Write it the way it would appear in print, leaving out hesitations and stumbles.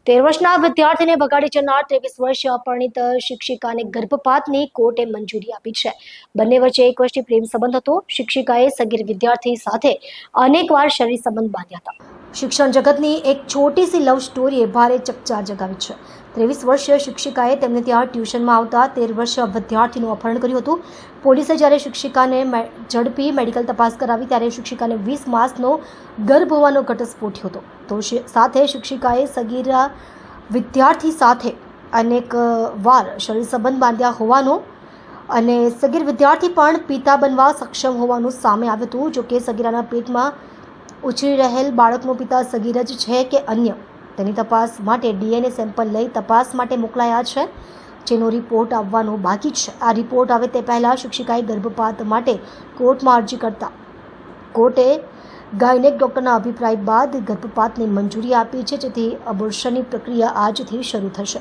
13 વર્ષના વિદ્યાર્થીને બગાડી જનાર 23 વર્ષીય અપરિણીત શિક્ષિકાને ગર્ભપાતની કોર્ટે મંજૂરી આપી છે. બંને વચ્ચે 1 વર્ષથી પ્રેમ સંબંધ હતો. શિક્ષિકાએ સગીર વિદ્યાર્થી સાથે અનેકવાર શરીર સંબંધ બાંધ્યા હતા. શિક્ષણ જગતની એક છોટી સી લવ સ્ટોરીએ ભારે ચકચાર જગાવી છે. 23 વર્ષીય શિક્ષિકાએ તેમને ત્યાં ટ્યુશનમાં આવતા 13 વર્ષીય વિદ્યાર્થીનું અપહરણ કર્યું હતું. પોલીસે જ્યારે શિક્ષિકાને ઝડપી મેડિકલ તપાસ કરાવી ત્યારે શિક્ષિકાને 20 માસનો ગર્ભ હોવાનો ઘટસ્ફોટ થયો હતો. તો સાથે શિક્ષિકાએ સગીર વિદ્યાર્થી સાથે અનેક વાર શરીર સંબંધ બાંધ્યા હોવાનો અને સગીર વિદ્યાર્થી પણ પિતા બનવા સક્ષમ હોવાનું સામે આવ્યું હતું. જોકે સગીરાના પેટમાં ઉછરી રહેલ બાળકનો પિતા સગીર જ છે કે અન્ય તેની તપાસ માટે DNA સેમ્પલ લઈ તપાસ માટે મોકલાયા છે, જેનો રિપોર્ટ આવવાનો બાકી છે. આ રિપોર્ટ આવે તે પહેલાં શિક્ષિકાએ ગર્ભપાત માટે કોર્ટમાં અરજી કરતા કોર્ટે ગાયનેક ડૉક્ટરના અભિપ્રાય બાદ ગર્ભપાતની મંજૂરી આપી છે, જેથી અબોર્શનની પ્રક્રિયા આજથી શરૂ થશે.